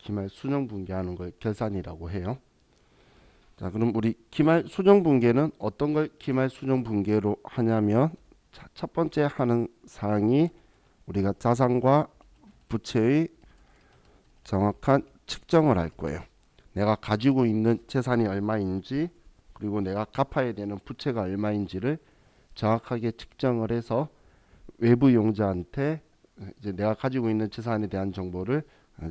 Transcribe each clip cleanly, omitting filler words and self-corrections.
기말 수정 붕괴하는 걸 결산이라고 해요. 자, 그럼 우리 기말 수정 붕괴는 어떤 걸 기말 수정 붕괴로 하냐면, 자, 첫 번째 하는 사항이 우리가 자산과 부채의 정확한 측정을 할 거예요. 내가 가지고 있는 재산이 얼마인지, 그리고 내가 갚아야 되는 부채가 얼마인지를 정확하게 측정을 해서 외부 용자한테 이제 내가 가지고 있는 재산에 대한 정보를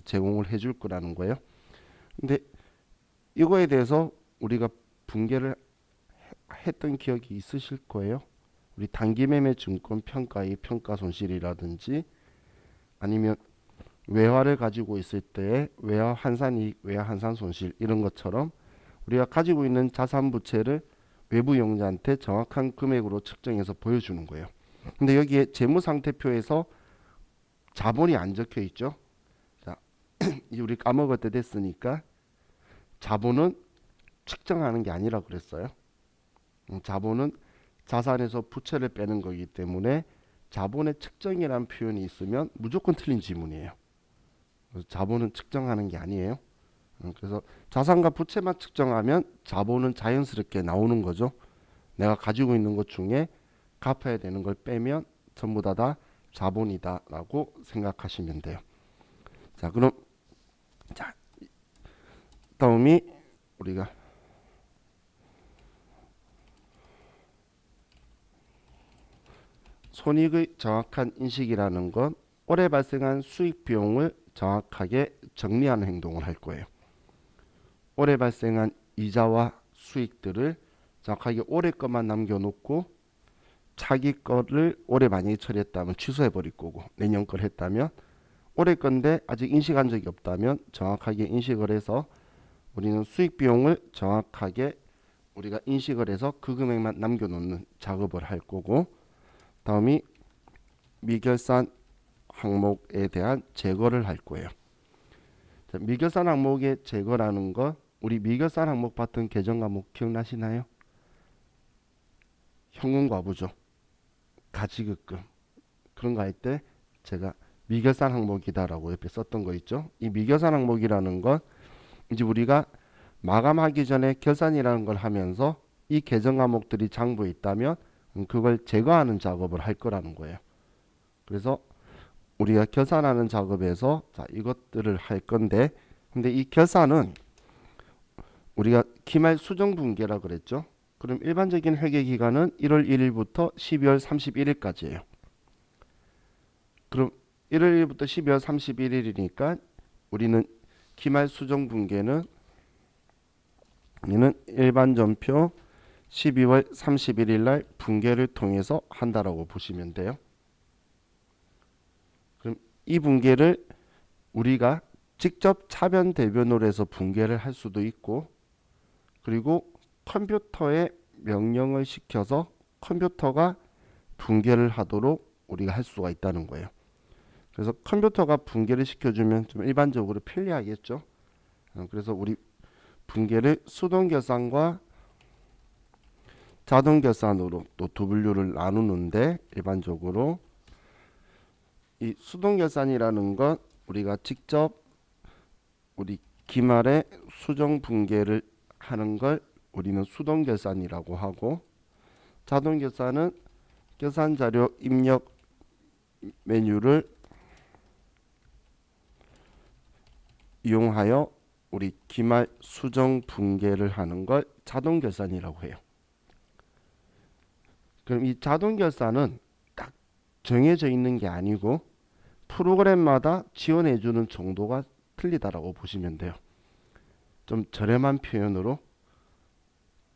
제공을 해줄 거라는 거예요. 근데 이거에 대해서 우리가 붕괴를 했던 기억이 있으실 거예요. 우리 단기매매 증권 평가의 평가 손실이라든지, 아니면 외화를 가지고 있을 때의 외화 환산이익, 외화 환산 손실, 이런 것처럼 우리가 가지고 있는 자산 부채를 외부 용자한테 정확한 금액으로 측정해서 보여주는 거예요. 근데 여기에 재무상태표에서 자본이 안 적혀 있죠. 자, 이제 우리 까먹을 때 됐으니까 자본은 측정하는 게 아니라 그랬어요. 자본은 자산에서 부채를 빼는 거기 때문에 자본의 측정이라는 표현이 있으면 무조건 틀린 지문이에요. 그래서 자본은 측정하는 게 아니에요. 그래서 자산과 부채만 측정하면 자본은 자연스럽게 나오는 거죠. 내가 가지고 있는 것 중에 갚아야 되는 걸 빼면 전부 다 자본이다라고 생각하시면 돼요. 자, 그럼 자, 다음이 우리가 손익의 정확한 인식이라는 건 올해 발생한 수익 비용을 정확하게 정리하는 행동을 할 거예요. 올해 발생한 이자와 수익들을 정확하게 올해 것만 남겨놓고 차기 거를 올해 만약에 처리했다면 취소해 버릴 거고, 내년 걸 했다면 올해 건데 아직 인식한 적이 없다면 정확하게 인식을 해서 우리는 수익 비용을 정확하게 우리가 인식을 해서 그 금액만 남겨놓는 작업을 할 거고, 다음이 미결산 항목에 대한 제거를 할 거예요. 자, 미결산 항목의 제거라는 건 우리 미결산 항목 봤던 계정 과목 기억나시나요? 현금과부죠. 가지급금. 그런 거 할 때 제가 미결산 항목이다라고 옆에 썼던 거 있죠. 이 미결산 항목이라는 건 이제 우리가 마감하기 전에 결산이라는 걸 하면서 이 계정 과목들이 장부에 있다면 그걸 제거하는 작업을 할 거라는 거예요. 그래서 우리가 결산하는 작업에서 자, 이것들을 할 건데, 근데 이 결산은 우리가 기말 수정 분기라 그랬죠. 그럼 일반적인 회계 기간은 1월 1일부터 12월 31일까지예요. 그럼 1월 1일부터 12월 31일이니까 우리는 기말 수정 분기는 우리는 일반 전표 12월 31일 날 분기를 통해서 한다라고 보시면 돼요. 그럼 이 분기를 우리가 직접 차변 대변으로 해서 분기를 할 수도 있고, 그리고 컴퓨터에 명령을 시켜서 컴퓨터가 분기를 하도록 우리가 할 수가 있다는 거예요. 그래서 컴퓨터가 분기를 시켜주면 좀 일반적으로 편리하겠죠. 그래서 우리 분기를 수동 결산과 자동 결산으로 또 두 분류를 나누는데, 일반적으로 이 수동 결산이라는 건 우리가 직접 우리 기말에 수정 분기를 하는 걸 우리는 수동 결산이라고 하고, 자동 결산은 결산 자료 입력 메뉴를 이용하여 우리 기말 수정 분기를 하는 걸 자동 결산이라고 해요. 그럼 이 자동 결산은 딱 정해져 있는 게 아니고 프로그램마다 지원해 주는 정도가 틀리다라고 보시면 돼요. 좀 저렴한 표현으로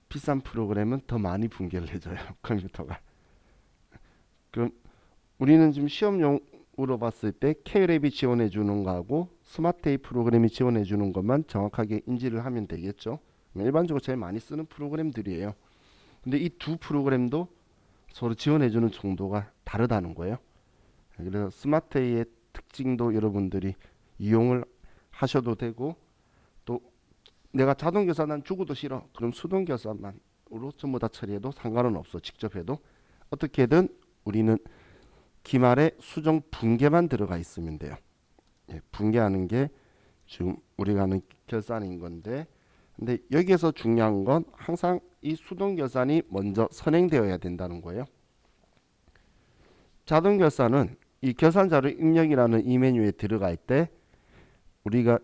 비싼 프로그램은 더 많이 분기를 해줘요. 컴퓨터가. 그럼 우리는 지금 시험용으로 봤을 때 K랩이 지원해 주는 거하고 스마트A 프로그램이 지원해 주는 것만 정확하게 인지를 하면 되겠죠. 일반적으로 제일 많이 쓰는 프로그램들이에요. 근데 이 두 프로그램도 서로 지원해 주는 정도가 다르다는 거예요. 그래서 스마트A의 특징도 여러분들이 이용을 하셔도 되고, 또 내가 자동 결산 난 죽어도 싫어. 그럼 수동 결산만으로 전부 다 처리해도 상관은 없어. 직접 해도. 어떻게든 우리는 기말에 수정 분계만 들어가 있으면 돼요. 예, 분계하는 게 지금 우리가 하는 결산인 건데, 근데 여기에서 중요한 건 항상 이 수동 결산이 먼저 선행되어야 된다는 거예요. 자동 결산은 이 결산자료 입력이라는 이 메뉴에 들어갈 때 우리가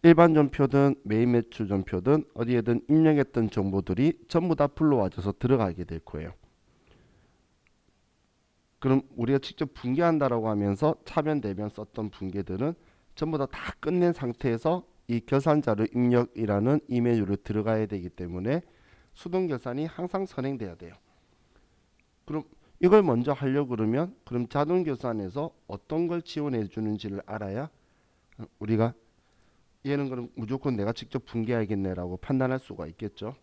일반 전표든 메인 매출 전표든 어디에든 입력했던 정보들이 전부 다 불러와져서 들어가게 될 거예요. 그럼 우리가 직접 분계한다라고 하면서 차변 대변 썼던 분계들은 전부 다 끝낸 상태에서 이 결산자료 입력이라는 이 메뉴로 들어가야 되기 때문에 수동 결산이 항상 선행돼야 돼요. 그럼 이걸 먼저 하려고 그러면 그럼 자동 결산에서 어떤 걸 지원해 주는지를 알아야 우리가 얘는 그럼 무조건 내가 직접 분계해야겠네라고 판단할 수가 있겠죠.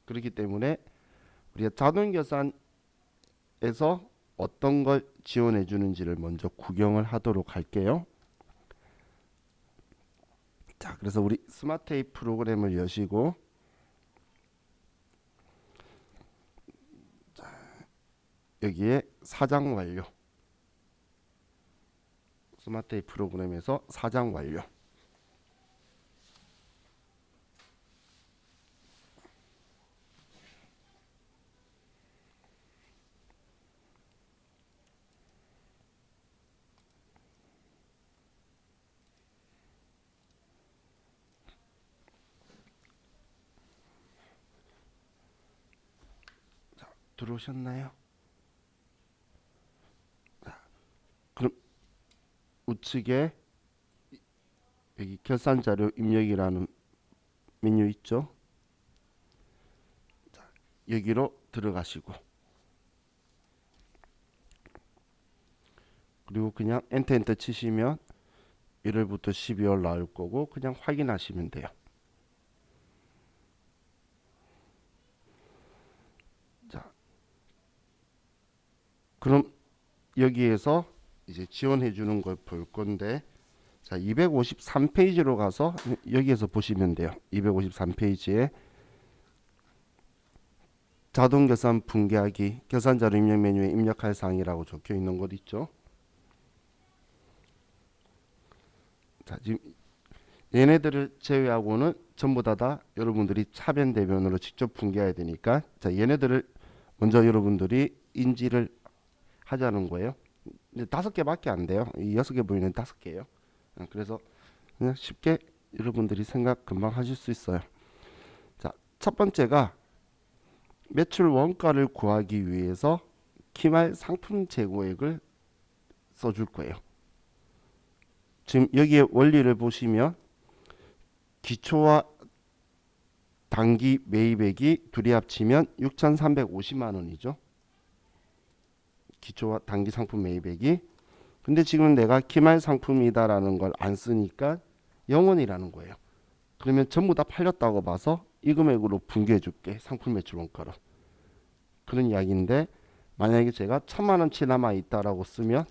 그렇기 때문에 우리가 자동 결산에서 어떤 걸 지원해 주는지를 먼저 구경을 하도록 할게요. 자, 그래서 우리 스마트A 프로그램을 여시고 여기에 사장 완료. 스마트A 프로그램에서 사장 완료. 들어오셨나요? 그럼 우측에 여기 결산자료 입력이라는 메뉴 있죠? 자, 여기로 들어가시고 그리고 그냥 엔터 치시면 1월부터 12월 나올 거고 그냥 확인하시면 돼요. 자, 그럼 여기에서 이제 지원해 주는 걸 볼 건데 자, 253페이지로 가서 여기에서 보시면 돼요. 253페이지에 자동 결산 분계하기 결산자료 입력 메뉴에 입력할 사항이라고 적혀 있는 것 있죠. 자, 지금 얘네들을 제외하고는 전부 다 여러분들이 차변 대변으로 직접 분계해야 되니까 자, 얘네들을 먼저 여러분들이 인지를 하자는 거예요. 이제 5개밖에 안 돼요. 이 6개 보이는 5개예요. 그래서 그냥 쉽게 여러분들이 생각 금방 하실 수 있어요. 자, 첫 번째가 매출 원가를 구하기 위해서 기말 상품 재고액을 써줄 거예요. 지금 여기에 원리를 보시면 기초와 단기 매입액이 둘이 합치면 6,350만 원이죠. 기초와 단기 상품 매입액이. 근데 지금 내가 기말 상품이다라는 걸 안 쓰니까 0원이라는 거예요. 그러면 전부 다 팔렸다고 봐서 이 금액으로 분개해 줄게. 상품 매출 원가로. 그런 이야기인데 만약에 제가 1,000만 원치 남아 있다라고 쓰면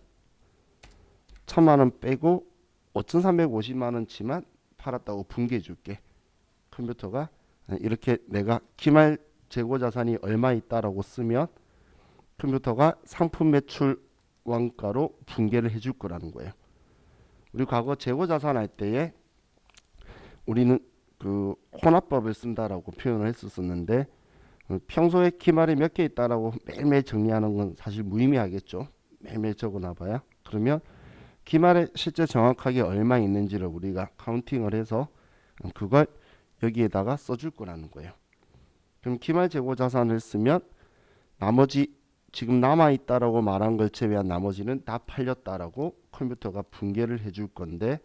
1,000만 원 빼고 5,350만 원치만 팔았다고 분개해 줄게. 컴퓨터가 이렇게 내가 기말 재고 자산이 얼마 있다라고 쓰면 컴퓨터가 상품 매출 원가로 분개를 해줄 거라는 거예요. 우리 과거 재고 자산 할 때에 우리는 그 혼합법을 쓴다라고 표현을 했었는데 평소에 기말이 몇 개 있다라고 매일매일 정리하는 건 사실 무의미하겠죠. 매일매일 적어놔봐야. 그러면 기말에 실제 정확하게 얼마 있는지를 우리가 카운팅을 해서 그걸 여기에다가 써줄 거라는 거예요. 그럼 기말 재고 자산을 쓰면 나머지 지금 남아있다라고 말한 걸 제외한 나머지는 다 팔렸다라고 컴퓨터가 분개를 해줄 건데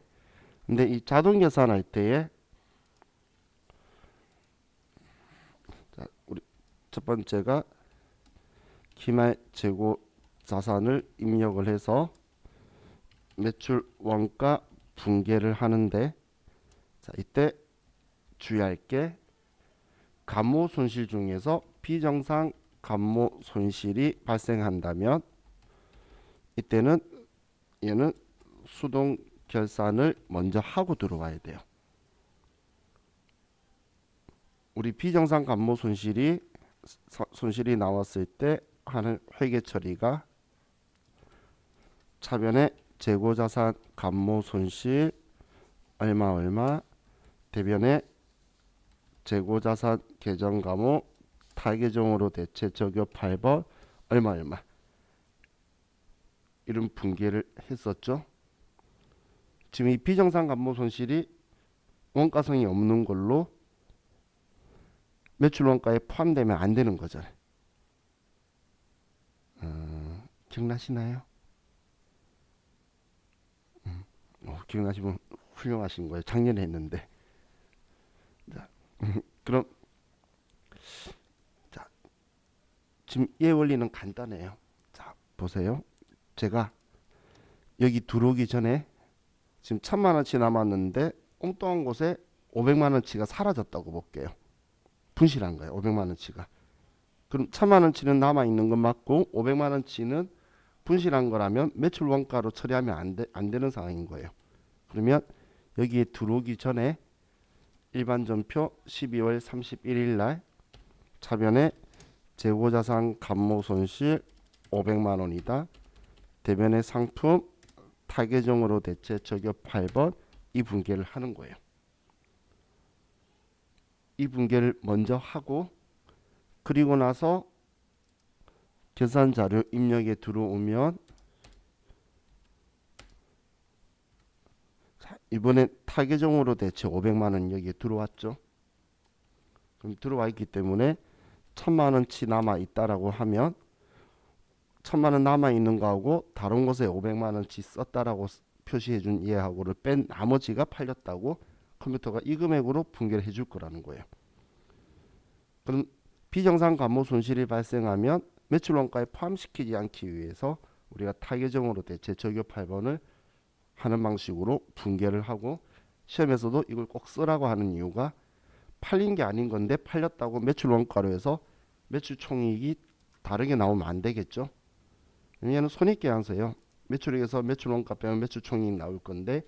근데 이 자동 계산할 때에 자, 우리 첫 번째가 기말 재고 자산을 입력을 해서 매출 원가 분개를 하는데 자, 이때 주의할 게 감모 손실 중에서 비정상 감모 손실이 발생한다면 이때는 얘는 수동 결산을 먼저 하고 들어와야 돼요. 우리 비정상 감모 손실이 나왔을 때 하는 회계 처리가 차변에 재고자산 감모 손실 얼마 얼마 대변에 재고자산 계정 감목 타계정으로 대체 적용 8번 얼마 얼마 이런 분계를 했었죠. 지금 이 비정상 감모 손실이 원가성이 없는 걸로 매출 원가에 포함되면 안 되는 거잖아요. 기억나시나요? 기억나시면 훌륭하신 거예요. 작년에 했는데. 자, 그럼 자, 지금 얘 원리는 간단해요. 자, 보세요. 제가 여기 들어오기 전에 지금 1,000만 원치 남았는데 엉뚱한 곳에 500만 원치가 사라졌다고 볼게요. 분실한 거예요. 500만 원치가. 그럼 1,000만 원치는 남아 있는 건 맞고 500만 원치는 분실한 거라면 매출 원가로 처리하면 안 되는 상황인 거예요. 그러면 여기에 들어오기 전에 일반 전표 12월 31일 날 차변에 재고자산 감모 손실 500만 원이다. 대변의 상품 타계정으로 대체 적용 8번 이 분계를 하는 거예요. 이 분계를 먼저 하고 그리고 나서 계산 자료 입력에 들어오면 자, 이번에 타계정으로 대체 500만 원 여기에 들어왔죠. 그럼 들어와 있기 때문에 1,000만 원치 남아 있다라고 하면 1,000만 원 남아 있는 거하고 다른 곳에 500만 원치 썼다라고 표시해 준 이해하고를 뺀 나머지가 팔렸다고 컴퓨터가 이 금액으로 분계를 해줄 거라는 거예요. 그럼 비정상 감모 손실이 발생하면 매출 원가에 포함시키지 않기 위해서 우리가 타계정으로 대체 적용 8번을 하는 방식으로 분계를 하고 시험에서도 이걸 꼭 쓰라고 하는 이유가 팔린 게 아닌 건데 팔렸다고 매출 원가로 해서 매출 총이익이 다르게 나오면 안 되겠죠. 왜냐하면 손익계산서예요. 매출액에서 매출 원가 빼면 매출 총이익 나올 건데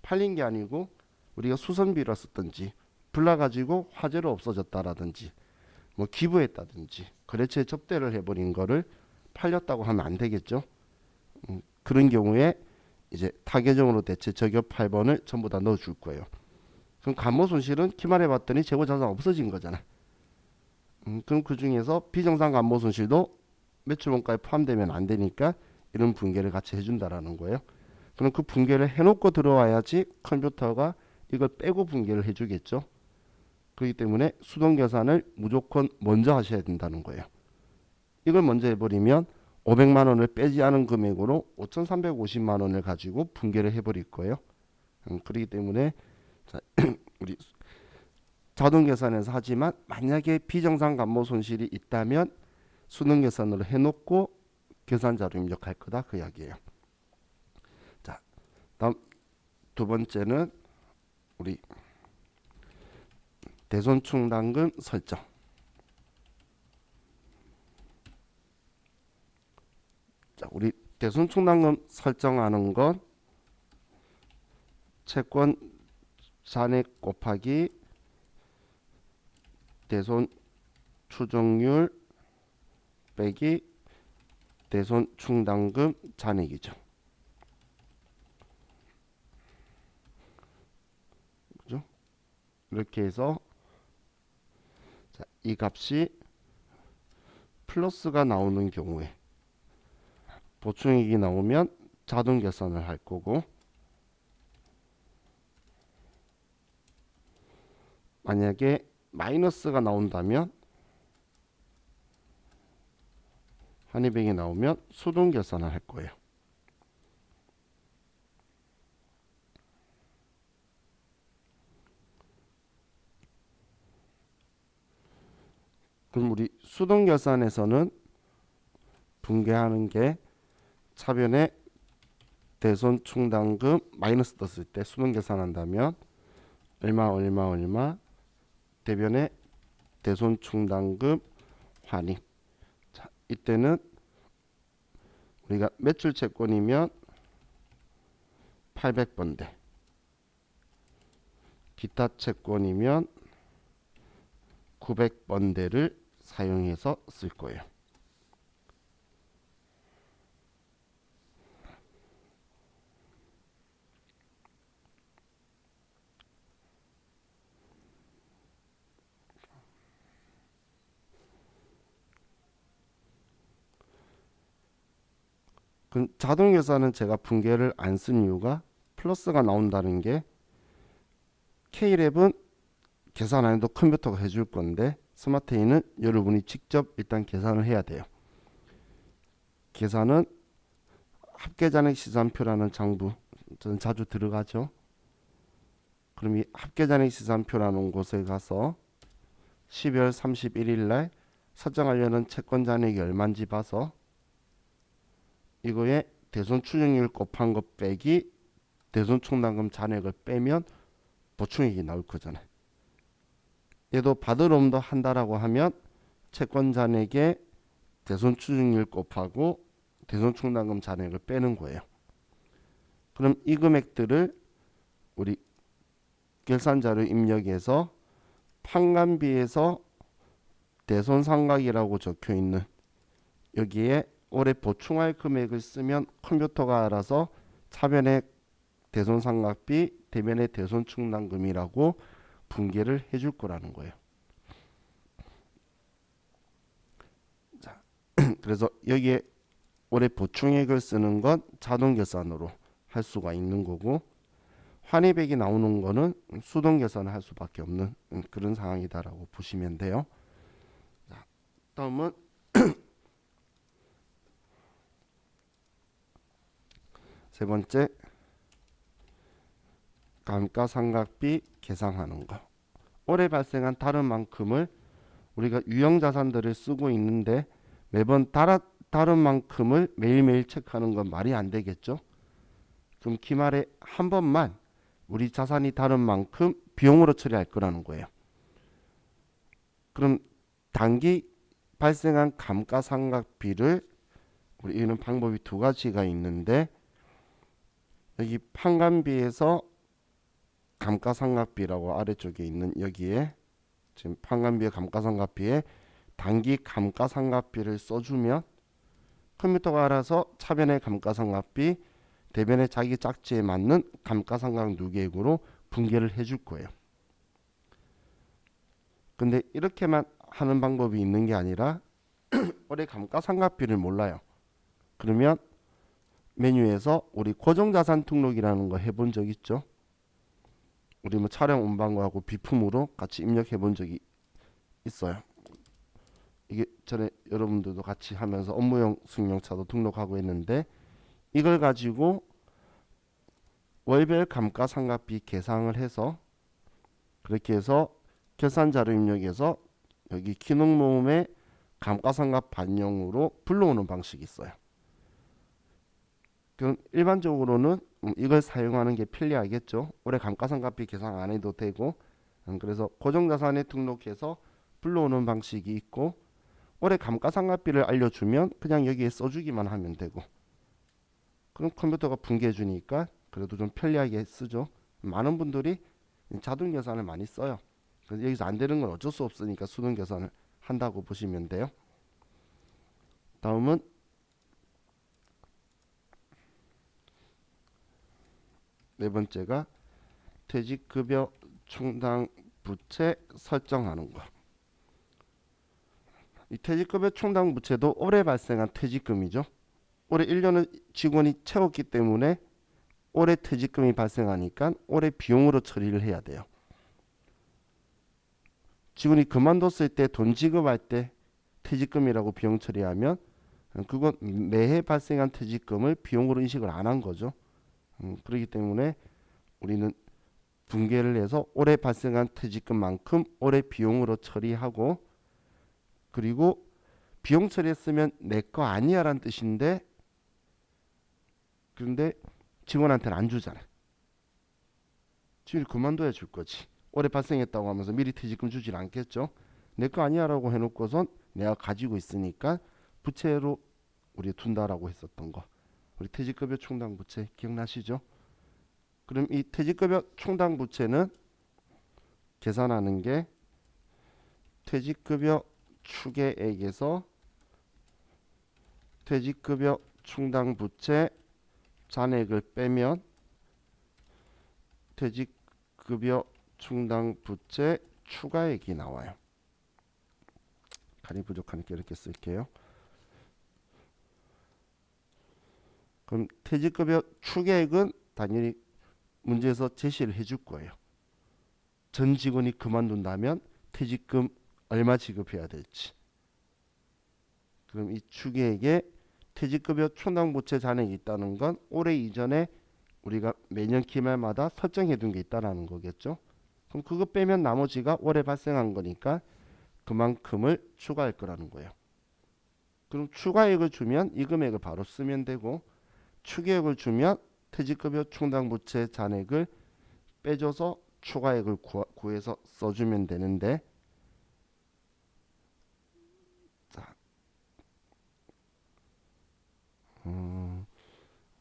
팔린 게 아니고 우리가 수선비를 썼든지 불나가지고 화재로 없어졌다라든지 뭐 기부했다든지 거래처에 접대를 해버린 거를 팔렸다고 하면 안 되겠죠. 그런 경우에 이제 타계정으로 대체 적용 8번을 전부 다 넣어줄 거예요. 그럼 감모 손실은 기말해 봤더니 재고자산 없어진 거잖아. 그럼 그 중에서 비정상 감모 손실도 매출 원가에 포함되면 안 되니까 이런 분계를 같이 해준다라는 거예요. 그럼 그 분계를 해놓고 들어와야지 컴퓨터가 이걸 빼고 분계를 해주겠죠. 그렇기 때문에 수동 계산을 무조건 먼저 하셔야 된다는 거예요. 이걸 먼저 해버리면 500만 원을 빼지 않은 금액으로 5,350만 원을 가지고 분계를 해버릴 거예요. 그렇기 때문에 자, 우리 자동 계산에서 하지만 만약에 비정상 감모 손실이 있다면 수능 계산으로 해놓고 계산 자료 입력할 거다 그 이야기예요. 자, 다음 두 번째는 우리 대손충당금 설정. 자, 우리 대손충당금 설정하는 건 채권 잔액 곱하기 대손 추정률 빼기 대손 충당금 잔액이죠. 그죠? 이렇게 해서 자, 이 값이 플러스가 나오는 경우에 보충액이 나오면 자동 계산을 할 거고 만약에 마이너스가 나온다면 한의백이 나오면 수동 계산을 할 거예요. 그럼 우리 수동 계산에서는 분계하는 게 차변에 대손 충당금 마이너스 떴을 때 수동 계산한다면 얼마 대변에 대손 충당금 환입. 자, 이때는 우리가 매출 채권이면 800번대, 기타 채권이면 900번대를 사용해서 쓸 거예요. 그 자동 계산은 제가 분계를 안 쓴 이유가 플러스가 나온다는 게 K랩은 계산 안 해도 컴퓨터가 해줄 건데 스마트A는 여러분이 직접 일단 계산을 해야 돼요. 계산은 합계잔액 시산표라는 장부 저는 자주 들어가죠. 그럼 이 합계잔액 시산표라는 곳에 가서 12월 31일 날 설정하려는 채권 잔액이 얼마인지 봐서 이거에 대손 추정률 곱한 것 빼기 대손 충당금 잔액을 빼면 보충액이 나올 거잖아요. 얘도 받을 놈도 한다라고 하면 채권 잔액에 대손 추정률 곱하고 대손 충당금 잔액을 빼는 거예요. 그럼 이 금액들을 우리 결산자료 입력해서 판관비에서 대손상각이라고 적혀 있는 여기에 올해 보충할 금액을 쓰면 컴퓨터가 알아서 차변의 대손상각비, 대변의 대손충당금이라고 분계를 해줄 거라는 거예요. 자, 그래서 여기에 올해 보충액을 쓰는 건 자동 계산으로 할 수가 있는 거고 환입액이 나오는 거는 수동 계산을 할 수밖에 없는 그런 상황이다라고 보시면 돼요. 자, 다음은 세 번째 감가상각비 계상하는 거. 올해 발생한 다른 만큼을 우리가 유형 자산들을 쓰고 있는데 매번 다른 만큼을 매일매일 체크하는 건 말이 안 되겠죠. 그럼 기말에 한 번만 우리 자산이 다른 만큼 비용으로 처리할 거라는 거예요. 그럼 단기 발생한 감가상각비를 우리 이는 방법이 두 가지가 있는데 여기 판관비에서 감가상각비라고 아래쪽에 있는 여기에 지금 판관비의 감가상각비에 단기 감가상각비를 써주면 컴퓨터가 알아서 차변의 감가상각비, 대변의 자기 짝지에 맞는 감가상각 누계액으로 분계를 해줄 거예요. 근데 이렇게만 하는 방법이 있는 게 아니라 올해 감가상각비를 몰라요. 그러면 메뉴에서 우리 고정자산 등록이라는 거 해본 적 있죠? 우리 뭐 촬영 운반거하고 비품으로 같이 입력해 본 적이 있어요. 이게 전에 여러분들도 같이 하면서 업무용 승용차도 등록하고 했는데 이걸 가지고 월별 감가상각비 계상을 해서 그렇게 해서 결산자료 입력해서 여기 기능모음의 감가상각 반영으로 불러오는 방식이 있어요. 그럼 일반적으로는 이걸 사용하는 게 편리하겠죠. 올해 감가상각비 계산 안 해도 되고 그래서 고정자산에 등록해서 불러오는 방식이 있고 올해 감가상각비를 알려주면 그냥 여기에 써주기만 하면 되고 그럼 컴퓨터가 분계해 주니까 그래도 좀 편리하게 쓰죠. 많은 분들이 자동 계산을 많이 써요. 그래서 여기서 안 되는 건 어쩔 수 없으니까 수동 계산을 한다고 보시면 돼요. 다음은 네 번째가 퇴직급여 충당 부채 설정하는 거. 이 퇴직급여 충당 부채도 올해 발생한 퇴직금이죠. 올해 1년을 직원이 채웠기 때문에 올해 퇴직금이 발생하니까 올해 비용으로 처리를 해야 돼요. 직원이 그만뒀을 때 돈 지급할 때 퇴직금이라고 비용 처리하면 그건 매해 발생한 퇴직금을 비용으로 인식을 안 한 거죠. 그렇기 때문에 우리는 분계를 해서 올해 발생한 퇴직금만큼 올해 비용으로 처리하고 그리고 비용 처리했으면 내 거 아니야 라는 뜻인데 그런데 직원한테는 안 주잖아. 직원이 그만둬야 줄 거지. 올해 발생했다고 하면서 미리 퇴직금 주질 않겠죠. 내 거 아니야 라고 해놓고선 내가 가지고 있으니까 부채로 우리 둔다라고 했었던 거. 우리 퇴직급여 충당 부채 기억나시죠? 그럼 이 퇴직급여 충당 부채는 계산하는 게 퇴직급여 추계액에서 퇴직급여 충당 부채 잔액을 빼면 퇴직급여 충당 부채 추가액이 나와요. 간이 부족하니까 이렇게 쓸게요. 그럼 퇴직급여 추계액은 당연히 문제에서 제시를 해줄 거예요. 전 직원이 그만둔다면 퇴직금 얼마 지급해야 될지. 그럼 이 추계액에 퇴직급여 충당부채 잔액이 있다는 건 올해 이전에 우리가 매년 기말마다 설정해 둔 게 있다라는 거겠죠. 그럼 그거 빼면 나머지가 올해 발생한 거니까 그만큼을 추가할 거라는 거예요. 그럼 추가액을 주면 이 금액을 바로 쓰면 되고, 추계액을 주면 퇴직급여 충당부채 잔액을 빼줘서 추가액을 구해서 써주면 되는데, 자,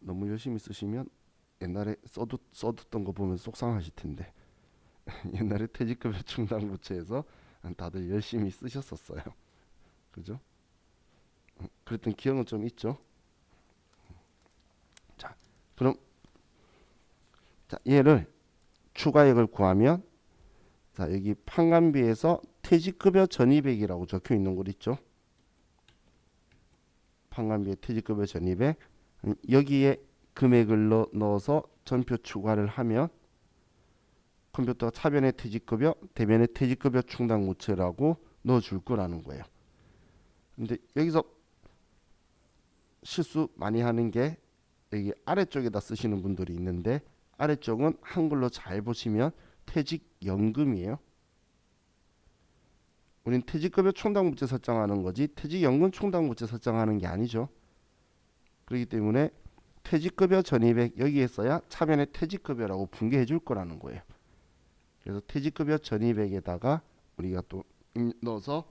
너무 열심히 쓰시면 옛날에 써뒀던 거 보면 속상하실 텐데 옛날에 퇴직급여 충당부채에서 다들 열심히 쓰셨었어요. 그죠? 그랬던 기억은 좀 있죠. 자, 그럼 자, 얘를 추가액을 구하면, 자, 여기 판관비에서 퇴직급여 전입액이라고 적혀 있는 곳 있죠. 판관비에 퇴직급여 전입액, 여기에 금액을 넣어서 전표 추가를 하면 컴퓨터가 차변의 퇴직급여, 대변의 퇴직급여 충당부채라고 넣어줄 거라는 거예요. 근데 여기서 실수 많이 하는 게 여기 아래쪽에다 쓰시는 분들이 있는데, 아래쪽은 한글로 잘 보시면 퇴직연금이에요. 우린 퇴직급여 충당부채 설정하는 거지 퇴직연금 충당부채 설정하는 게 아니죠. 그렇기 때문에 퇴직급여 전입액 여기에 써야 차변의 퇴직급여라고 분개해 줄 거라는 거예요. 그래서 퇴직급여 전입액에다가 우리가 또 넣어서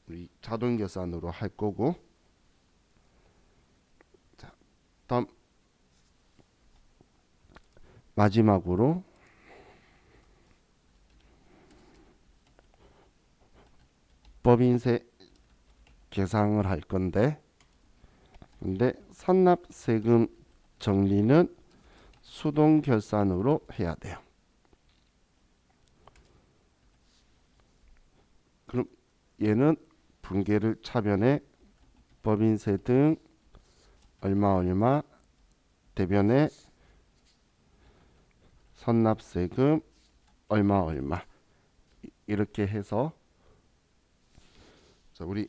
우리 자동계산으로 할 거고, 자, 다음 마지막으로 법인세 계상을 할 건데, 근데 산납세금 정리는 수동 결산으로 해야 돼요. 그럼 얘는 분계를 차변에 법인세 등 얼마 대변에 선납세금 얼마 이렇게 해서, 자, 우리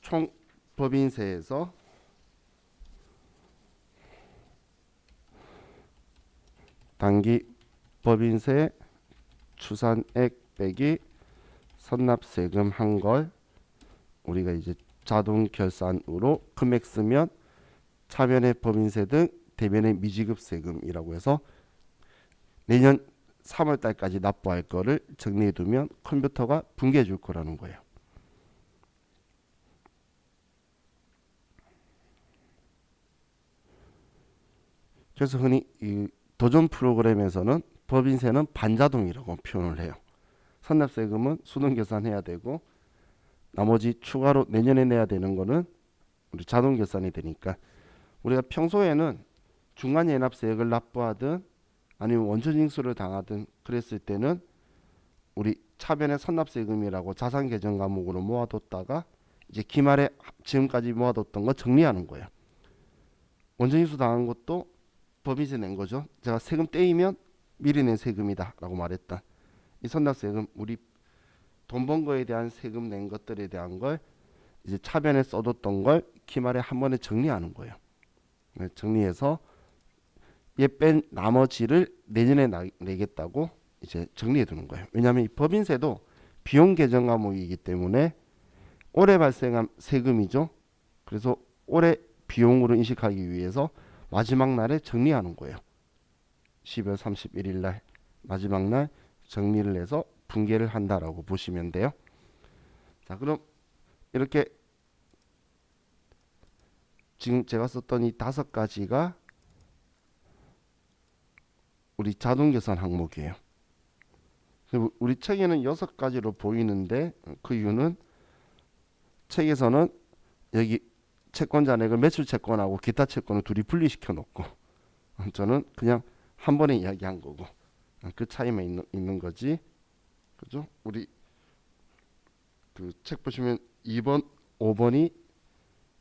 총 법인세에서 당기 법인세 추산액 빼기 선납세금 한 걸 우리가 이제 자동 결산으로 금액 쓰면 차변의 법인세 등 대변의 미지급 세금이라고 해서 내년 3월 달까지 납부할 거를 정리해 두면 컴퓨터가 분개해 줄 거라는 거예요. 그래서 흔히 이 도전 프로그램에서는 법인세는 반자동이라고 표현을 해요. 선납세금은 수동 계산해야 되고 나머지 추가로 내년에 내야 되는 거는 우리 자동 계산이 되니까, 우리가 평소에는 중간 연납세액을 납부하든 아니면 원천징수를 당하든 그랬을 때는 우리 차변의 선납세금이라고 자산 계정 과목으로 모아뒀다가 이제 기말에 지금까지 모아뒀던 거 정리하는 거예요. 원천징수 당한 것도 법인세 낸 거죠. 제가 세금 떼이면 미리 낸 세금이다 라고 말했다. 이 선납세금, 우리 돈 번 거에 대한 세금 낸 것들에 대한 걸 이제 차변에 써뒀던 걸 기말에 한 번에 정리하는 거예요. 정리해서 얘 뺀 나머지를 내년에 내겠다고 이제 정리해 두는 거예요. 왜냐하면 이 법인세도 비용 계정 과목이기 때문에 올해 발생한 세금이죠. 그래서 올해 비용으로 인식하기 위해서 마지막 날에 정리하는 거예요. 12월 31일 날 마지막 날 정리를 해서 분개를 한다라고 보시면 돼요. 자, 그럼 이렇게 지금 제가 썼던 이 5가지가 우리 자동계산 항목이에요. 우리 책에는 6가지로 보이는데 그 이유는 책에서는 여기 채권 잔액을 매출 채권하고 기타 채권을 둘이 분리시켜 놓고, 저는 그냥 한 번에 이야기한 거고 그 차이만 있는 거지. 그죠? 우리 그 책 보시면 2번, 5번이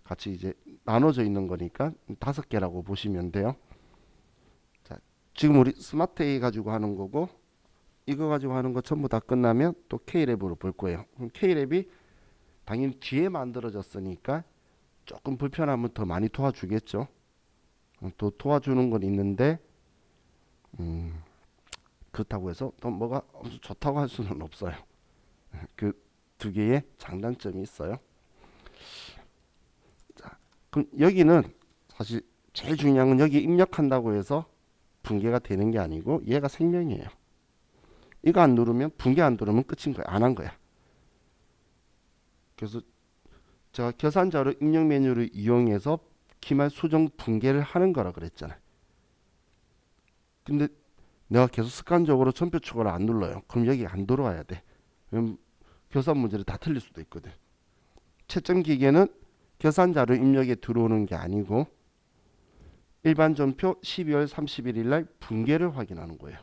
같이 이제 나눠져 있는 거니까 5개라고 보시면 돼요. 자, 지금 우리 스마트 A 가지고 하는 거고 이거 가지고 하는 거 전부 다 끝나면 또 K랩으로 볼 거예요. 그럼 K랩이 당연히 뒤에 만들어졌으니까 조금 불편하면 더 많이 도와주겠죠. 또 도와주는 건 있는데 그렇다고 해서 또 뭐가 엄청 좋다고 할 수는 없어요. 그 두 개의 장단점이 있어요. 자, 그럼 여기는 사실 제일 중요한 건 여기 입력한다고 해서 붕괴가 되는 게 아니고 얘가 생명이에요. 이거 안 누르면 붕괴 안 누르면 끝인 거야. 안 한 거야. 그래서 제가 계산자료 입력 메뉴를 이용해서 기말 수정 붕괴를 하는 거라 그랬잖아요. 근데 내가 계속 습관적으로 전표 추가를 안 눌러요. 그럼 여기 안 들어와야 돼. 그럼 계산 문제를 다 틀릴 수도 있거든. 채점 기계는 계산자료 입력에 들어오는 게 아니고 일반 전표 12월 31일 날 붕괴를 확인하는 거예요.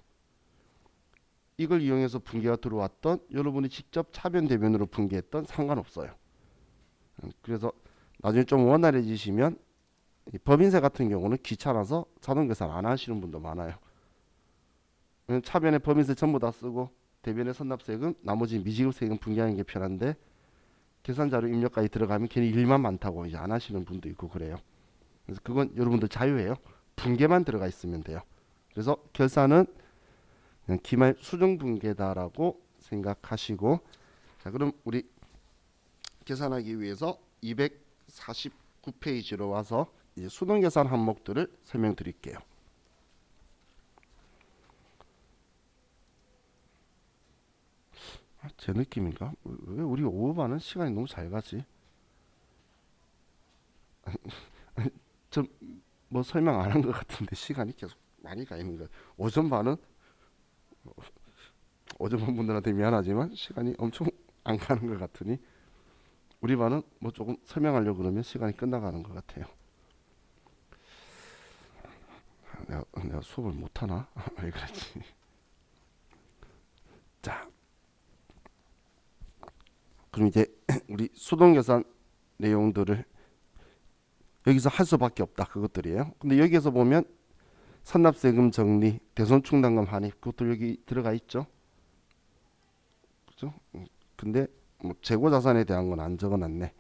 이걸 이용해서 붕괴가 들어왔던 여러분이 직접 차변 대변으로 붕괴했던 상관없어요. 그래서 나중에 좀 원활해지시면 법인세 같은 경우는 귀찮아서 자동 계산 안 하시는 분도 많아요. 차변에 법인세 전부 다 쓰고 대변에 선납세금 나머지 미지급세금 붕괴하는 게 편한데 계산자료 입력까지 들어가면 괜히 일만 많다고 이제 안 하시는 분도 있고 그래요. 그래서 그건 여러분들 자유예요. 붕괴만 들어가 있으면 돼요. 그래서 결산은 그냥 기말 수정 붕괴다라고 생각하시고 자 그럼 우리 계산하기 위해서 249페이지로 와서 이제 수동 계산 항목들을 설명드릴게요. 제 느낌인가? 왜 우리 오후 반은 시간이 너무 잘 가지? 좀 뭐 설명 안 한 것 같은데 시간이 계속 많이 가 있는 거. 오전 반은 오전 반 분들한테 미안하지만 시간이 엄청 안 가는 것 같으니 우리 반은 뭐 조금 설명하려고 그러면 시간이 끝나가는 것 같아요. 내가 수업을 못 하나? 왜 그랬지? 자, 그럼 이제 우리 수동 계산 내용들을 여기서 할 수밖에 없다. 그것들이에요. 근데 여기에서 보면 선납세금 정리, 대손충당금 환입 그것도 여기 들어가 있죠. 그죠? 근데 뭐 재고 자산에 대한 건 안 적어놨네.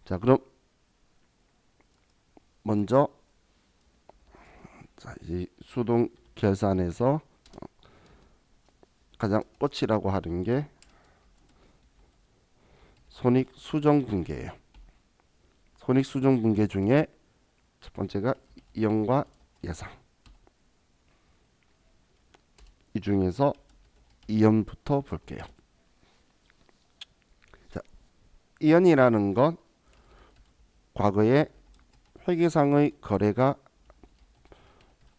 자, 그럼 먼저 자, 이 수동 계산에서 가장 꽃이라고 하는 게 손익 수정 붕괴예요. 손익 수정 붕괴 중에 첫 번째가 이연과 예상. 이 중에서 이연부터 볼게요. 자, 이연이라는 건 과거에 회계상의 거래가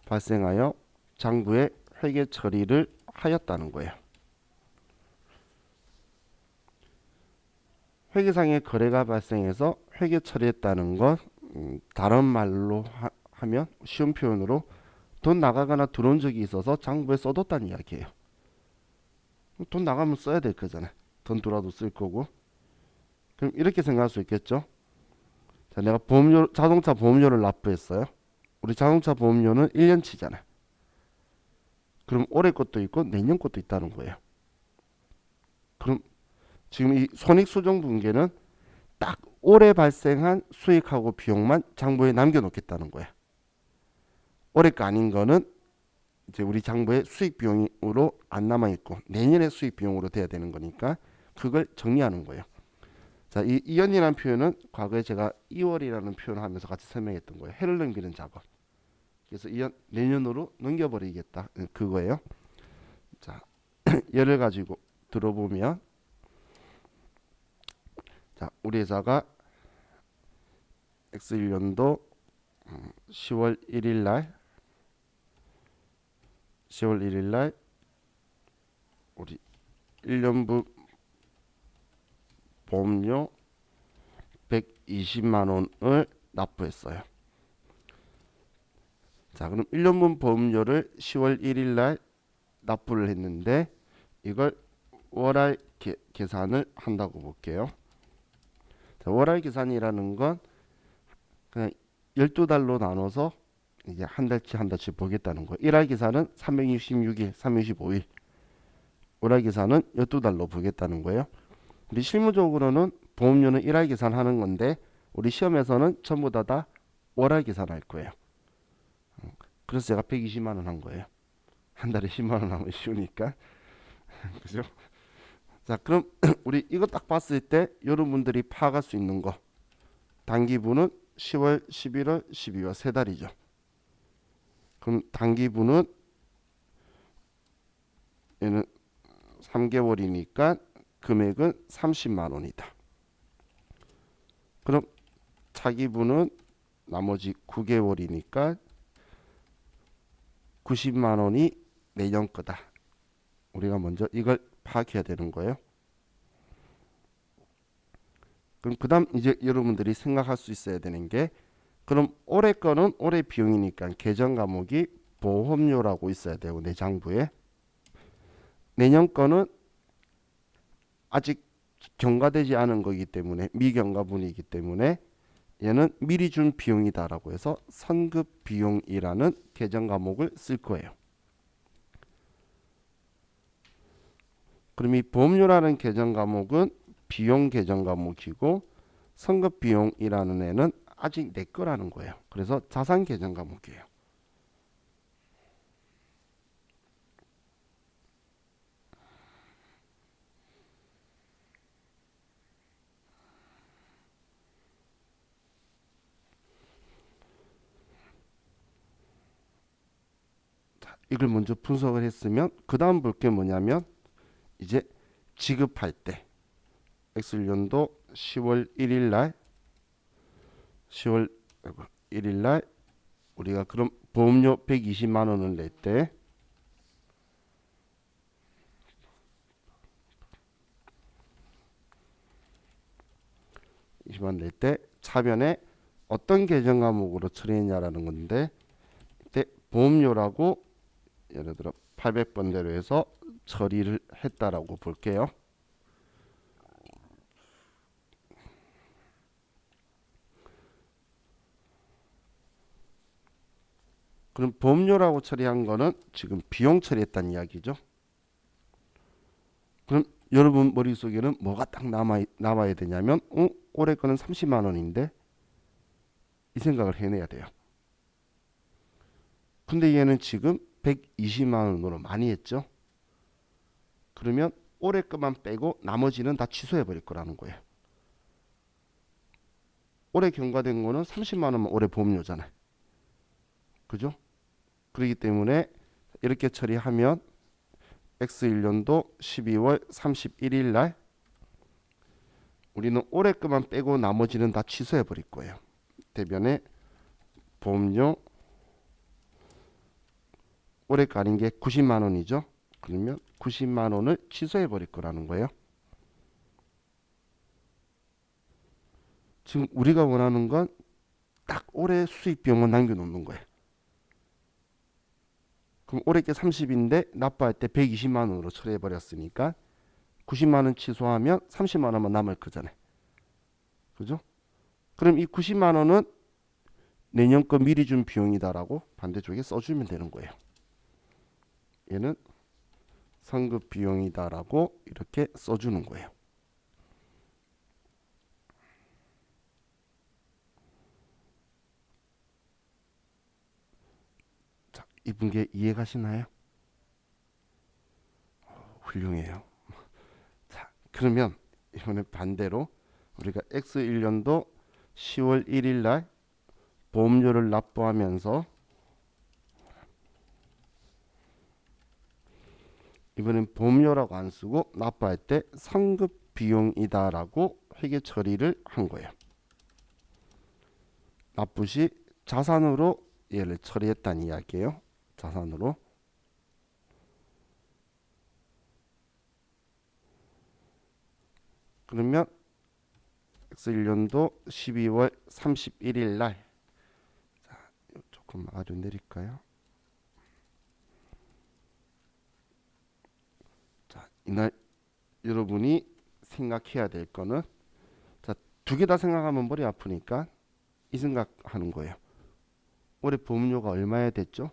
발생하여 장부에 회계 처리를 하였다는 거예요. 회계상의 거래가 발생해서 회계 처리했다는 건 다른 말로 하면 쉬운 표현으로 돈 나가거나 들어온 적이 있어서 장부에 써뒀다는 이야기예요. 돈 나가면 써야 될 거잖아요. 돈 들어와도 쓸 거고. 그럼 이렇게 생각할 수 있겠죠. 자, 내가 보험료, 자동차 보험료를 납부했어요. 우리 자동차 보험료는 1년치잖아요. 그럼 올해 것도 있고 내년 것도 있다는 거예요. 그럼 지금 이 손익수정분계는 딱 올해 발생한 수익하고 비용만 장부에 남겨놓겠다는 거야. 올해 거 아닌 거는 이제 우리 장부에 수익 비용으로 안 남아 있고 내년에 수익 비용으로 돼야 되는 거니까 그걸 정리하는 거예요. 자, 이 이연이라는 표현은 과거에 제가 2월이라는 표현을 하면서 같이 설명했던 거예요. 해를 넘기는 작업. 그래서 이연 내년으로 넘겨버리겠다 그거예요. 자, 예를 가지고 들어보면 자, 우리 회사가 X1년도 10월 1일 날 우리 1년분 보험료 120만 원을 납부했어요. 자, 그럼 1년분 보험료를 10월 1일 날 납부를 했는데 이걸 월할 계산을 한다고 볼게요. 자, 월할 계산이라는 건 그냥 12달로 나눠서 이제 한 달치 한 달치 보겠다는 거예요. 일할 기사는 366일, 365일. 월할 기사는 12달로 보겠다는 거예요. 우리 실무적으로는 보험료는 일할 계산하는 건데 우리 시험에서는 전부 다 월할 계산할 거예요. 그래서 제가 120만 원 한 거예요. 한 달에 10만 원 하면 쉬우니까. 그죠? 자, 그럼 우리 이거 딱 봤을 때 여러분들이 파악할 수 있는 거. 단기분은 10월, 11월, 12월 세 달이죠. 그럼 단기분은 얘는 3개월이니까 금액은 30만 원이다. 그럼 차기분은 나머지 9개월이니까 90만 원이 내년 거다. 우리가 먼저 이걸 파악해야 되는 거예요. 그럼 그다음 이제 여러분들이 생각할 수 있어야 되는 게 그럼 올해 거는 올해 비용이니까 계정 과목이 보험료라고 있어야 되고 내장부에 내년 거는 아직 경과되지 않은 거기 때문에 미경과분이기 때문에 얘는 미리 준 비용이다라고 해서 선급 비용이라는 계정 과목을 쓸 거예요. 그럼 이 보험료라는 계정 과목은 비용 계정 과목이고 선급 비용이라는 애는 아직 내 거라는 거예요. 그래서 자산 계정 과목이에요. 이걸 먼저 분석을 했으면 그 다음 볼 게 뭐냐면 이제 지급할 때 X년도 10월 1일 날 10월 1일 날 우리가 그럼 보험료 120만 원을 낼 때 20만 원 낼 때 차변에 어떤 계정 과목으로 처리했냐라는 건데 이때 보험료라고 예를 들어 800번대로 해서 처리를 했다라고 볼게요. 그럼 보험료라고 처리한 거는 지금 비용 처리했다는 이야기죠. 그럼 여러분 머릿속에는 뭐가 딱 남아야 되냐면 올해 거는 30만 원인데 이 생각을 해내야 돼요. 근데 얘는 지금 120만 원으로 많이 했죠. 그러면 올해 것만 빼고 나머지는 다 취소해 버릴 거라는 거예요. 올해 경과된 거는 30만 원만 올해 보험료잖아요. 그죠? 그렇기 때문에 이렇게 처리하면 X1년도 12월 31일 날 우리는 올해 것만 빼고 나머지는 다 취소해 버릴 거예요. 대변에 보험료 올해 거 아닌 게 90만 원이죠. 그러면 90만 원을 취소해 버릴 거라는 거예요. 지금 우리가 원하는 건 딱 올해 수익 비용만 남겨놓는 거예요. 그럼 올해 게 30인데 납부할 때 120만 원으로 처리해 버렸으니까 90만 원 취소하면 30만 원만 남을 거잖아요. 그죠? 그럼 이 90만 원은 내년 거 미리 준 비용이다라고 반대쪽에 써주면 되는 거예요. 얘는 선급 비용이다라고 이렇게 써주는 거예요. 자, 이 분계 이해가시나요? 훌륭해요. 자, 그러면 이번에 반대로 우리가 X1년도 10월 1일 날 보험료를 납부하면서 이번엔 보험료라고 안 쓰고 납부할 때 상급 비용이다라고 회계 처리를 한 거예요. 납부 시 자산으로 얘를 처리했다는 이야기예요. 자산으로. 그러면 X1년도 12월 31일 날 자, 조금 아래 내릴까요? 자, 이날 여러분이 생각해야 될 거는 자, 두 개 다 생각하면 머리 아프니까 이 생각하는 거예요. 올해 보험료가 얼마야 됐죠?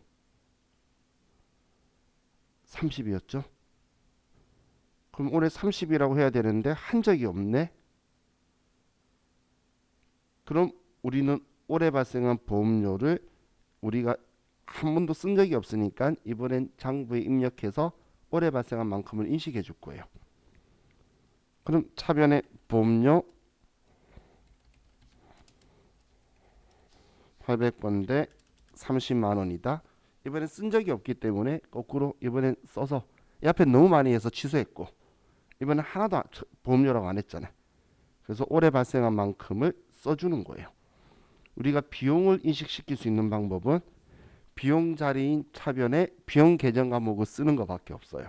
30이었죠? 그럼 올해 30이라고 해야 되는데 한 적이 없네? 그럼 우리는 올해 발생한 보험료를 우리가 한 번도 쓴 적이 없으니까 이번엔 장부에 입력해서 올해 발생한 만큼을 인식해 줄 거예요. 그럼 차변에 보험료 800번 대 30만 원이다. 이번엔 쓴 적이 없기 때문에 거꾸로 이번엔 써서 이 앞에 너무 많이 해서 취소했고 이번엔 하나도 보험료라고 안 했잖아요. 그래서 올해 발생한 만큼을 써주는 거예요. 우리가 비용을 인식시킬 수 있는 방법은 비용 자리인 차변에 비용 계정 과목을 쓰는 것밖에 없어요.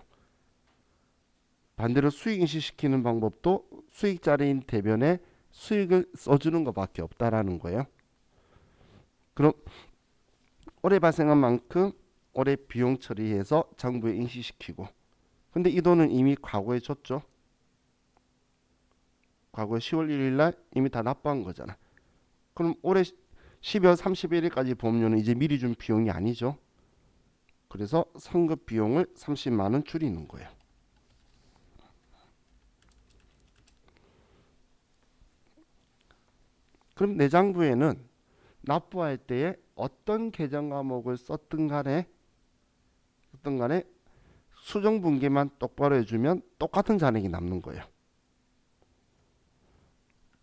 반대로 수익 인식시키는 방법도 수익 자리인 대변에 수익을 써주는 것밖에 없다라는 거예요. 그럼 올해 발생한 만큼 올해 비용 처리해서 장부에 인식시키고 근데 이 돈은 이미 과거에 줬죠. 과거에 10월 1일 날 이미 다 납부한 거잖아. 그럼 올해 12월 31일까지 보험료는 이제 미리 준 비용이 아니죠. 그래서 선급 비용을 30만 원 줄이는 거예요. 그럼 내장부에는 납부할 때에 어떤 계정 과목을 썼든 간에 수정 분기만 똑바로 해주면 똑같은 잔액이 남는 거예요.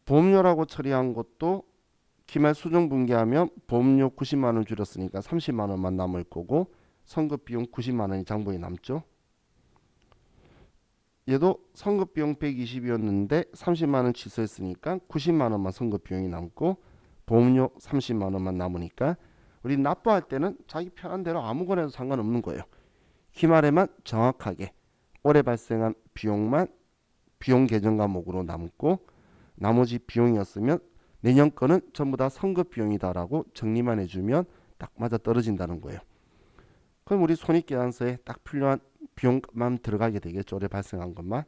보험료라고 처리한 것도 기말 수정 분기하면 보험료 90만 원 줄였으니까 30만 원만 남을 거고 선급 비용 90만 원이 장부에 남죠. 얘도 선급 비용 120이었는데 30만 원 취소했으니까 90만 원만 선급 비용이 남고 보험료 30만 원만 남으니까 우리 납부할 때는 자기 편한 대로 아무거나 해도 상관없는 거예요. 기말에만 정확하게 올해 발생한 비용만 비용 계정 과목으로 남고 나머지 비용이었으면 내년 거는 전부 다 선급 비용이다라고 정리만 해주면 딱 맞아 떨어진다는 거예요. 그럼 우리 손익계산서에 딱 필요한 비용만 들어가게 되겠죠. 올해 발생한 것만.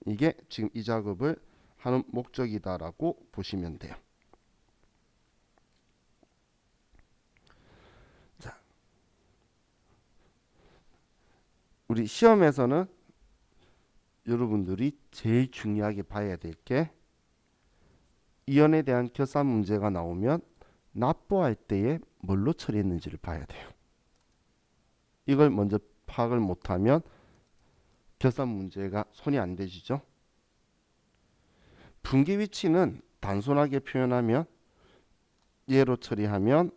이게 지금 이 작업을 하는 목적이다라고 보시면 돼요. 자, 우리 시험에서는 여러분들이 제일 중요하게 봐야 될 게 이연에 대한 결산 문제가 나오면 납부할 때에 뭘로 처리했는지를 봐야 돼요. 이걸 먼저 파악을 못하면 결산 문제가 손이 안 대지죠. 분기 위치는 단순하게 표현하면 얘로 처리하면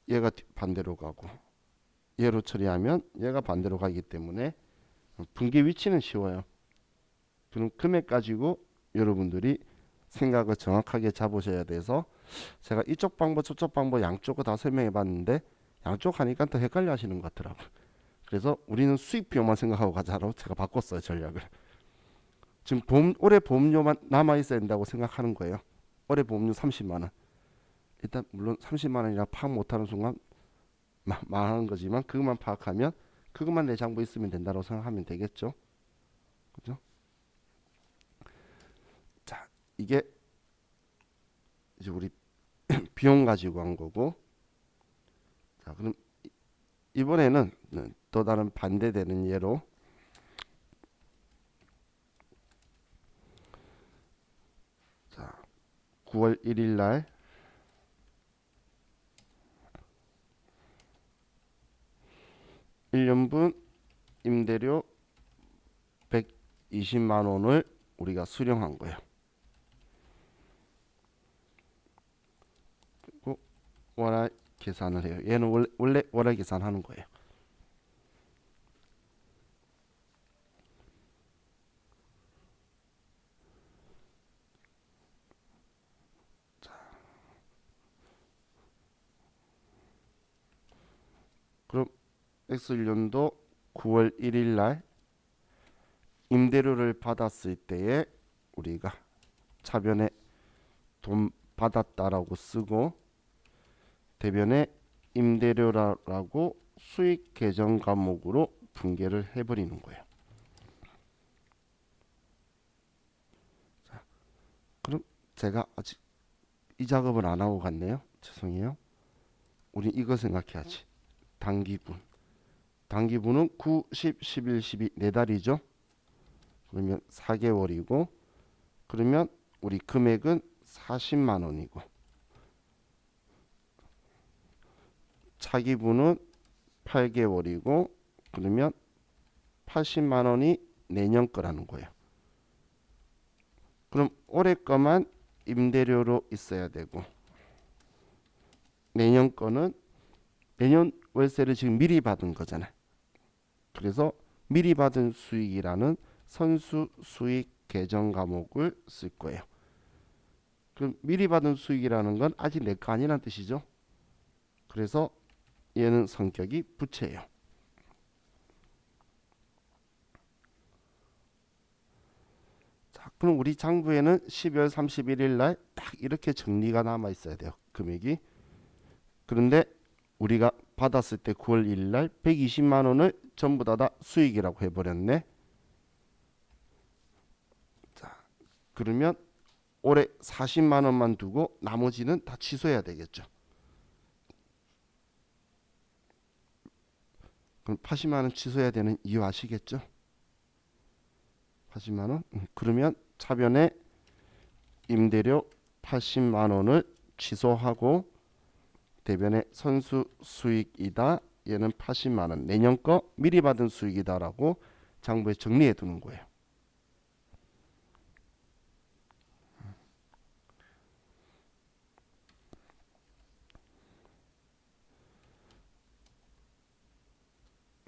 얘가 반대로 가고 얘로 처리하면 얘가 반대로 가기 때문에 분기 위치는 쉬워요. 그럼 금액 가지고 여러분들이 생각을 정확하게 잡으셔야 돼서 제가 이쪽 방법 저쪽 방법 양쪽을 다 설명해 봤는데 양쪽 하니까 더 헷갈려 하시는 것 같더라고요. 그래서 우리는 수익 비용만 생각하고 가자로 제가 바꿨어요, 전략을. 지금 올해 보험료만 남아 있어야 된다고 생각하는 거예요. 올해 보험료 30만 원. 일단 물론 30만 원이라 파악 못하는 순간 망하는 거지만 그것만 파악하면 그것만 내 장부에 있으면 된다고 생각하면 되겠죠. 그죠? 자, 이게 이제 우리 비용 가지고 한 거고. 자, 그럼 이번에는 또 다른 반대되는 예로 자, 9월 1일 날 1년분 임대료 120만 원을 우리가 수령한 거예요. 그리고 월할 계산을 해요. 얘는 원래 월할 계산하는 거예요. 그럼 X1년도 9월 1일 날 임대료를 받았을 때에 우리가 차변에 돈 받았다라고 쓰고 대변에 임대료라고 수익 계정 과목으로 분계를 해버리는 거예요. 자, 그럼 제가 아직 이 작업을 안 하고 갔네요. 죄송해요. 우리 이거 생각해야지. 단기분. 단기분은 9, 10, 11, 12 네 달이죠. 그러면 4개월이고 그러면 우리 금액은 40만 원이고 차기분은 8개월이고 그러면 80만 원이 내년 거라는 거예요. 그럼 올해 거만 임대료로 있어야 되고 내년 거는 내년 월세를 지금 미리 받은 거잖아요. 그래서 미리 받은 수익이라는 선수 수익 계정 과목을 쓸 거예요. 그럼 미리 받은 수익이라는 건 아직 내 거 아니란 뜻이죠. 그래서 얘는 성격이 부채예요. 자, 그럼 우리 장부에는 12월 31일 날 딱 이렇게 정리가 남아 있어야 돼요. 금액이. 그런데 우리가 받았을 때 9월 1일 날 120만 원을 전부 다 수익이라고 해버렸네. 자, 그러면 올해 40만 원만 두고 나머지는 다 취소해야 되겠죠. 그럼 80만 원 취소해야 되는 이유 아시겠죠? 80만 원? 그러면 차변에 임대료 80만 원을 취소하고 대변에 선수 수익이다. 얘는 80만 원. 내년 거 미리 받은 수익이다라고 장부에 정리해 두는 거예요.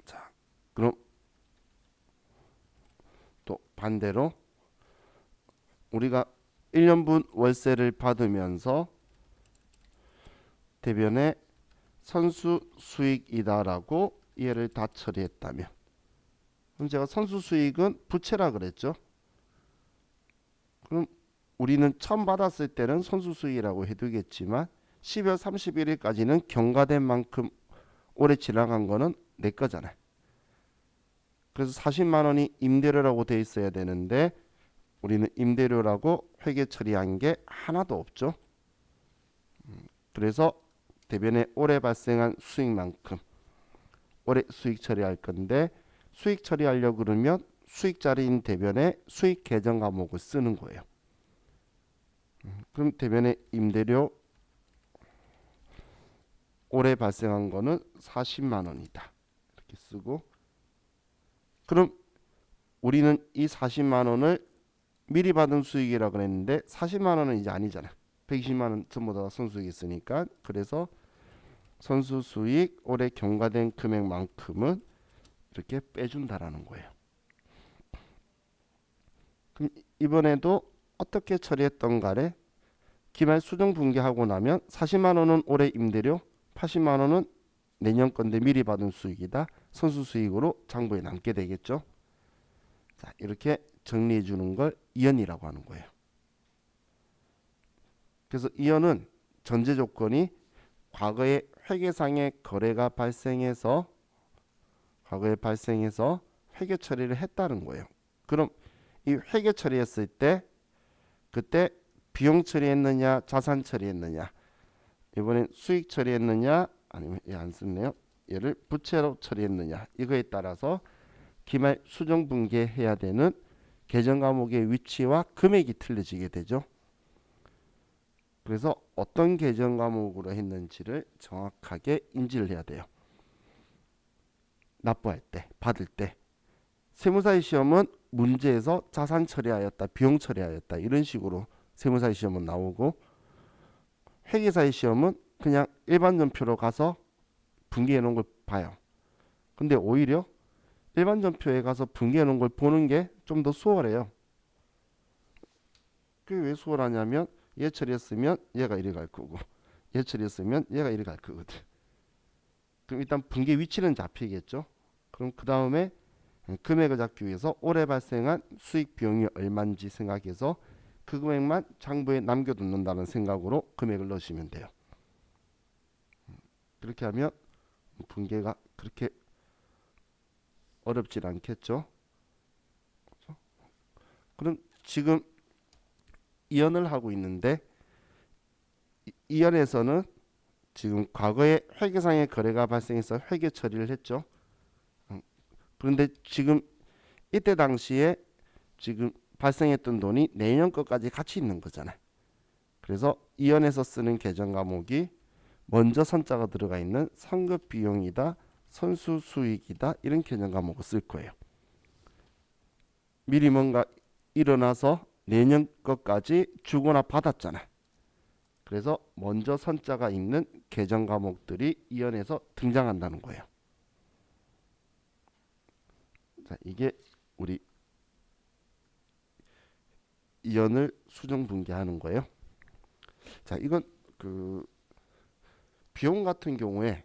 자, 그럼 또 반대로 우리가 1년분 월세를 받으면서 대변에 선수 수익이다라고 얘를 다 처리했다면 그럼 제가 선수 수익은 부채라 그랬죠. 그럼 우리는 처음 받았을 때는 선수 수익이라고 해두겠지만 12월 31일까지는 경과된 만큼 올해 지나간 거는 내 거잖아요. 그래서 40만 원이 임대료라고 돼 있어야 되는데 우리는 임대료라고 회계 처리한 게 하나도 없죠. 그래서 대변에 올해 발생한 수익만큼 올해 수익 처리할 건데 수익 처리하려고 그러면 수익자리인 대변에 수익 계정 과목을 쓰는 거예요. 그럼 대변에 임대료 올해 발생한 거는 40만 원이다. 이렇게 쓰고 그럼 우리는 이 40만 원을 미리 받은 수익이라 그랬는데 40만 원은 이제 아니잖아. 120만 원 전부 다 선수익이 있으니까 그래서 선수 수익 올해 경과된 금액만큼은 이렇게 빼준다라는 거예요. 그럼 이번에도 어떻게 처리했던 간에 기말 수정 분기하고 나면 40만 원은 올해 임대료, 80만 원은 내년 건데 미리 받은 수익이다. 선수 수익으로 장부에 남게 되겠죠. 자, 이렇게 정리해 주는 걸 이연이라고 하는 거예요. 그래서 이연은 전제 조건이 과거에 회계상의 거래가 발생해서 회계 처리를 했다는 거예요. 그럼 이 회계 처리했을 때 그때 비용 처리했느냐 자산 처리했느냐 이번엔 수익 처리했느냐 아니면 얘 안 썼네요. 얘를 부채로 처리했느냐 이거에 따라서 기말 수정 분기해야 되는 계정 과목의 위치와 금액이 틀려지게 되죠. 그래서 어떤 계정 과목으로 했는지를 정확하게 인지를 해야 돼요. 납부할 때, 받을 때. 세무사의 시험은 문제에서 자산 처리하였다, 비용 처리하였다 이런 식으로 세무사의 시험은 나오고 회계사의 시험은 그냥 일반 전표로 가서 분기해 놓은 걸 봐요. 근데 오히려 일반 전표에 가서 분기해 놓은 걸 보는 게 좀 더 수월해요. 그게 왜 수월하냐면 얘 처리했으면 얘가 이리 갈 거고 얘 처리했으면 얘가 이리 갈 거거든. 그럼 일단 분기 위치는 잡히겠죠. 그럼 그 다음에 금액을 잡기 위해서 올해 발생한 수익 비용이 얼마인지 생각해서 그 금액만 장부에 남겨두는다는 생각으로 금액을 넣으시면 돼요. 그렇게 하면 분계가 그렇게 어렵질 않겠죠. 그럼 지금 이연을 하고 있는데 이연에서는 지금 과거에 회계상의 거래가 발생해서 회계 처리를 했죠. 그런데 지금 이때 당시에 지금 발생했던 돈이 내년 것까지 같이 있는 거잖아요. 그래서 이연에서 쓰는 계정 과목이 먼저 선자가 들어가 있는 선급 비용이다, 선수 수익이다 이런 계정 과목을 쓸 거예요. 미리 뭔가 일어나서 내년 것까지 주거나 받았잖아. 그래서 먼저 선자가 있는 계정 과목들이 이연에서 등장한다는 거예요. 자, 이게 우리 이연을 수정 분기하는 거예요. 자, 이건 그 비용 같은 경우에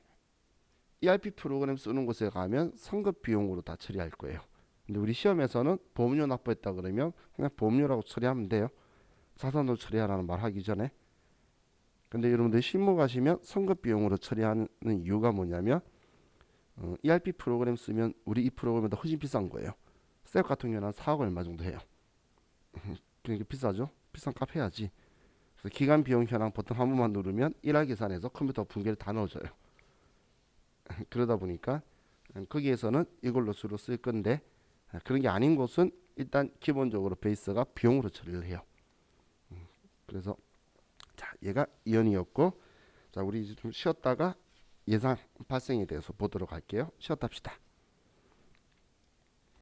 ERP 프로그램 쓰는 곳에 가면 선급 비용으로 다 처리할 거예요. 근데 우리 시험에서는 보험료 납부했다 그러면 그냥 보험료라고 처리하면 돼요. 자산으로 처리하라는 말 하기 전에. 근데 여러분들 실무 가시면 선급 비용으로 처리하는 이유가 뭐냐면 ERP 프로그램 쓰면 우리 이 프로그램보다 훨씬 비싼 거예요. 셀 같은 경우는 한 4억 얼마 정도 해요. 그러니까 비싸죠. 비싼 값 해야지. 그래서 기간 비용 현황 보통 한 번만 누르면 일할 계산해서 컴퓨터 분계를 다 넣어줘요. 그러다 보니까 거기에서는 이걸로 주로 쓸 건데 그런 게 아닌 곳은 일단 기본적으로 베이스가 비용으로 처리를 해요. 그래서 자, 얘가 이연이었고, 자, 우리 이제 좀 쉬었다가 예상 발생에 대해서 보도록 할게요. 쉬었다 합시다.